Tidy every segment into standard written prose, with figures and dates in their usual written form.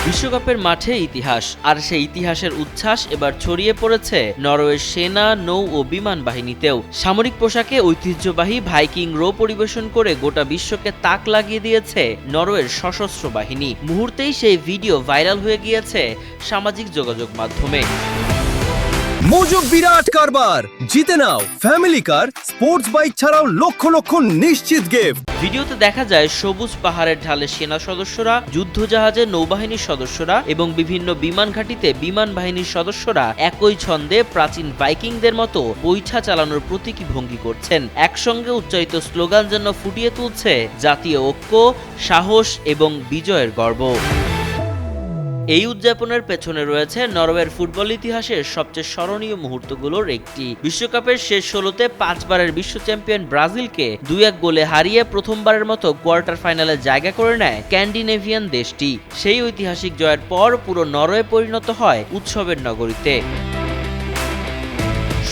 বিশ্বকাপের মাঠে ইতিহাস, আর সেই ইতিহাসের উচ্ছ্বাস এবার ছড়িয়ে পড়েছে নরওয়ের সেনা, নৌ ও বিমান বাহিনীতেও। সামরিক পোশাকে ঐতিহ্যবাহী ভাইকিং রো পরিবেশন করে গোটা বিশ্বকে তাক লাগিয়ে দিয়েছে নরওয়ের সশস্ত্র বাহিনী। মুহূর্তেই সেই ভিডিও ভাইরাল হয়ে গিয়েছে সামাজিক যোগাযোগ মাধ্যমে। মজুব বিরাট কারবার, জিতে নাও ফ্যামিলি কার, স্পোর্টস বাইক ছাড়াও লক্ষ লক্ষ নিশ্চিত গিফট। ভিডিওতে দেখা যায় সবুজ পাহাড়ের ঢালে সেনা সদস্যরা, যুদ্ধজাহাজে নৌবাহিনীর সদস্যরা এবং বিভিন্ন বিমান ঘাঁটিতে বিমান বাহিনীর সদস্যরা একই ছন্দে প্রাচীন ভাইকিংদের মতো বৈঠা চালানোর প্রতীকী ভঙ্গি করছেন। একসঙ্গে উচ্চারিত স্লোগান যেন ফুটিয়ে তুলছে জাতীয় ঐক্য, সাহস এবং বিজয়ের গর্ব। এই উদযাপনের পেছনে রয়েছে নরওয়ের ফুটবল ইতিহাসের সবচেয়ে স্মরণীয় মুহূর্তগুলোর একটি। বিশ্বকাপের শেষ ১৬তে ৫ বারের বিশ্ব চ্যাম্পিয়ন ব্রাজিলকে ২-১ গোলে হারিয়ে প্রথমবারের মতো কোয়ার্টার ফাইনালে জায়গা করে নেয় স্ক্যান্ডিনেভিয়ান দেশটি। সেই ঐতিহাসিক জয়ের পর পুরো নরওয়ে পরিণত হয় উৎসবের নগরীতে।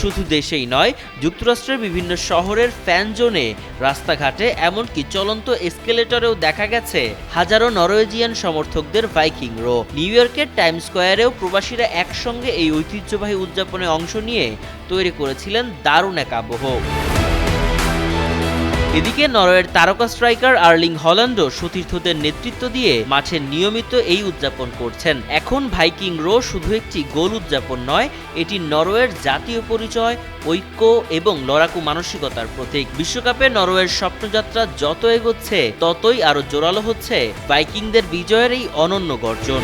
শুধু দেশেই নয়, যুক্তরাষ্ট্রের বিভিন্ন শহরের ফ্যান জোনে, রাস্তাঘাটে, এমনকি চলন্ত এসকেলেটরেও দেখা গেছে হাজারো নরওয়েজিয়ান সমর্থকদের ভাইকিং রো। নিউ ইয়র্কের টাইম স্কোয়ারেও প্রবাসীরা একসঙ্গে এই ঐতিহ্যবাহী উদযাপনে অংশ নিয়ে তৈরি করেছিলেন দারুণ এক আবহ। এদিকে নরওয়ের তারকা স্ট্রাইকার আর্লিং হল্যান্ডও সতীর্থদের নেতৃত্ব দিয়ে মাঠে নিয়মিত এই উদযাপন করছেন। এখন ভাইকিং রো শুধু একটি গোল উদযাপন নয়, এটি নরওয়ের জাতীয় পরিচয়, ঐক্য এবং লড়াকু মানসিকতার প্রতীক। বিশ্বকাপে নরওয়ের স্বপ্নযাত্রা যত এগোচ্ছে ততই আরো জোরালো হচ্ছে ভাইকিংদের বিজয়ের এই অনন্য গর্জন।